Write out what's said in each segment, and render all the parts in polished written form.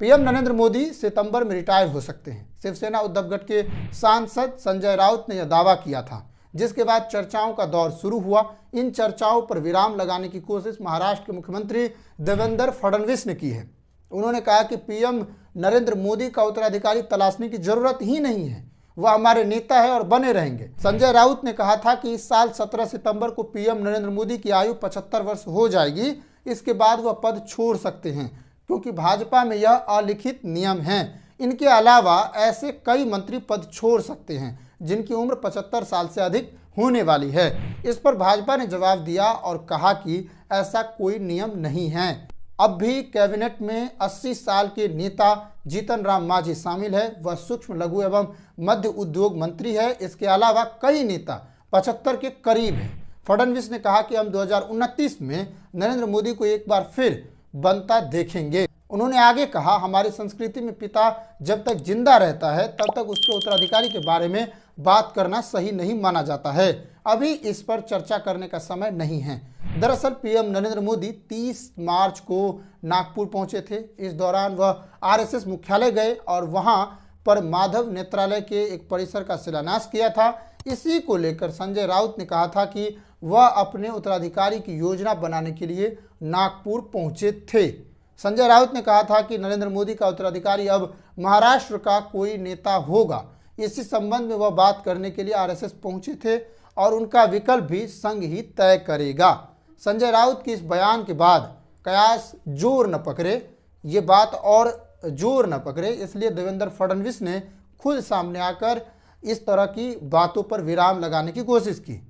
PM Narendra Modi सितंबर में retire हो सकते हैं। शिवसेना उद्धव गट के सांसद संजय राउत ने यह दावा किया था, जिसके बाद चर्चाओं का दौर शुरू हुआ। इन चर्चाओं पर विराम लगाने की कोशिश महाराष्ट्र के मुख्यमंत्री देवेंद्र फडणवीस ने की है। उन्होंने कहा कि पीएम नरेंद्र मोदी का उत्तराधिकारी तलाशने की जरूरत ही नहीं है, वह हमारे नेता है और बने रहेंगे। संजय राउत ने कहा था कि इस साल 17 सितंबर को पीएम नरेंद्र मोदी की आयु 75 वर्ष हो जाएगी। इसके बाद वह पद छोड़ सकते हैं, क्योंकि भाजपा में यह अलिखित नियम है। इनके अलावा ऐसे कई मंत्री पद छोड़ सकते हैं जिनकी उम्र 75 साल से अधिक होने वाली है। इस पर भाजपा ने जवाब दिया और कहा कि ऐसा कोई नियम नहीं है। अब भी कैबिनेट में 80 साल के नेता जीतन राम मांझी शामिल है। वह सूक्ष्म लघु एवं मध्य उद्योग मंत्री है। इसके अलावा कई नेता 75 के करीब हैं। फडणवीस ने कहा कि हम 2029 में नरेंद्र मोदी को एक बार फिर बनता देखेंगे। उन्होंने आगे कहा, हमारी संस्कृति में पिता जब तक जिंदा रहता है तब तक उसके उत्तराधिकारी के बारे में बात करना सही नहीं माना जाता है। अभी इस पर चर्चा करने का समय नहीं है। दरअसल पीएम नरेंद्र मोदी 30 मार्च को नागपुर पहुंचे थे। इस दौरान वह आरएसएस मुख्यालय गए और वहां पर माधव नेत्रालय के एक परिसर का शिलान्यास किया था। इसी को लेकर संजय राउत ने कहा था कि वह अपने उत्तराधिकारी की योजना बनाने के लिए नागपुर पहुंचे थे। संजय राउत ने कहा था कि नरेंद्र मोदी का उत्तराधिकारी अब महाराष्ट्र का कोई नेता होगा। इसी संबंध में वह बात करने के लिए आरएसएस पहुंचे थे और उनका विकल्प भी संघ ही तय करेगा। संजय राउत के इस बयान के बाद कयास जोर न पकड़े, ये बात और जोर न पकड़े, इसलिए देवेंद्र फडणवीस ने खुद सामने आकर इस तरह की बातों पर विराम लगाने की कोशिश की।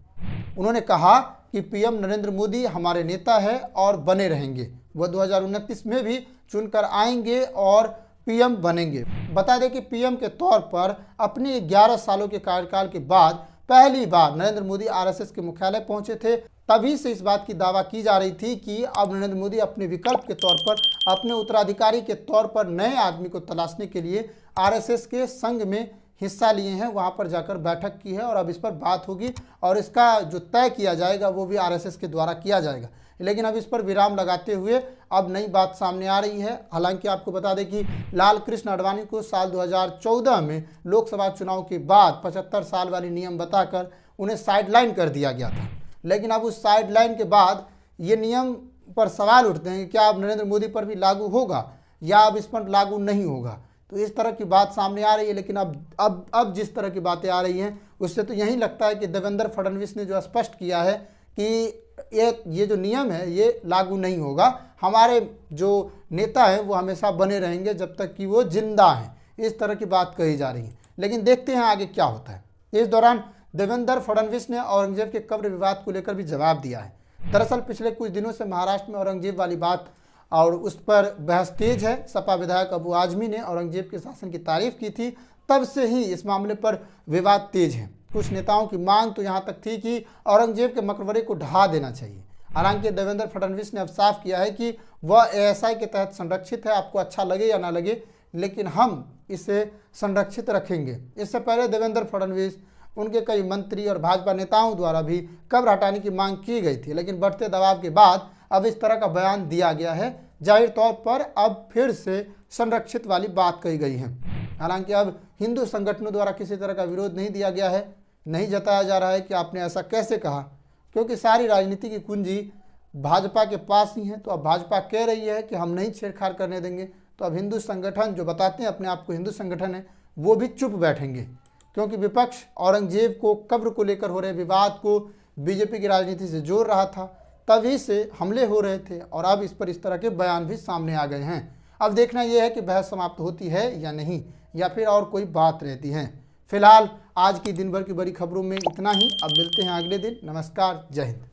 उन्होंने कहा कि पीएम नरेंद्र मोदी हमारे नेता है और बने रहेंगे। वह 2029 में भी चुनकर आएंगे और पीएम बनेंगे। बता दें कि पीएम के तौर पर अपने 11 सालों के कार्यकाल के बाद पहली बार नरेंद्र मोदी आरएसएस के मुख्यालय पहुंचे थे। तभी से इस बात की दावा की जा रही थी कि अब नरेंद्र मोदी अपने विकल्प के तौर पर, अपने उत्तराधिकारी के तौर पर नए आदमी को तलाशने के लिए आरएसएस के संघ में हिस्सा लिए हैं, वहां पर जाकर बैठक की है और अब इस पर बात होगी और इसका जो तय किया जाएगा वो भी आरएसएस के द्वारा किया जाएगा। लेकिन अब इस पर विराम लगाते हुए अब नई बात सामने आ रही है। हालांकि आपको बता दें कि लाल कृष्ण आडवाणी को साल 2014 में लोकसभा चुनाव के बाद 75 साल वाली नियम बताकर उन्हें साइडलाइन कर दिया गया था। लेकिन अब उस साइडलाइन के बाद ये नियम पर सवाल उठते हैं कि क्या अब नरेंद्र मोदी पर भी लागू होगा या अब इस पर लागू नहीं होगा। तो इस तरह की बात सामने आ रही है। लेकिन अब जिस तरह की बातें आ रही हैं उससे तो यही लगता है कि देवेंद्र फडणवीस ने जो स्पष्ट किया है कि ये जो नियम है ये लागू नहीं होगा। हमारे जो नेता हैं वो हमेशा बने रहेंगे जब तक कि वो जिंदा हैं। इस तरह की बात कही जा रही है। लेकिन देखते हैं आगे क्या होता है। इस दौरान देवेंद्र फडणवीस ने औरंगजेब के कब्र विवाद को लेकर भी जवाब दिया है। दरअसल पिछले कुछ दिनों से महाराष्ट्र में औरंगजेब वाली बात और उस पर बहस तेज है। सपा विधायक अबू आजमी ने औरंगजेब के शासन की तारीफ की थी, तब से ही इस मामले पर विवाद तेज है। कुछ नेताओं की मांग तो यहाँ तक थी कि औरंगजेब के मकबरे को ढहा देना चाहिए। हालांकि देवेंद्र फडणवीस ने अब साफ किया है कि वह एएसआई के तहत संरक्षित है, आपको अच्छा लगे या ना लगे, लेकिन हम इसे संरक्षित रखेंगे। इससे पहले देवेंद्र फडणवीस, उनके कई मंत्री और भाजपा नेताओं द्वारा भी कब्र हटाने की मांग की गई थी, लेकिन बढ़ते दबाव के बाद अब इस तरह का बयान दिया गया है। जाहिर तौर पर अब फिर से संरक्षित वाली बात कही गई है। हालांकि अब हिंदू संगठनों द्वारा किसी तरह का विरोध नहीं दिया गया है, नहीं जताया जा रहा है कि आपने ऐसा कैसे कहा, क्योंकि सारी राजनीति की कुंजी भाजपा के पास ही है। तो अब भाजपा कह रही है कि हम नहीं छेड़छाड़ करने देंगे, तो अब हिंदू संगठन जो बताते हैं अपने आप को हिंदू संगठन है वो भी चुप बैठेंगे, क्योंकि विपक्ष औरंगजेब को कब्र को लेकर हो रहे विवाद को बीजेपी की राजनीति से जोड़ रहा था, तभी से हमले हो रहे थे और अब इस पर इस तरह के बयान भी सामने आ गए हैं। अब देखना यह है कि बहस समाप्त होती है या नहीं, या फिर और कोई बात रहती है। फिलहाल आज की दिन भर की बड़ी खबरों में इतना ही। अब मिलते हैं अगले दिन। नमस्कार, जय हिंद।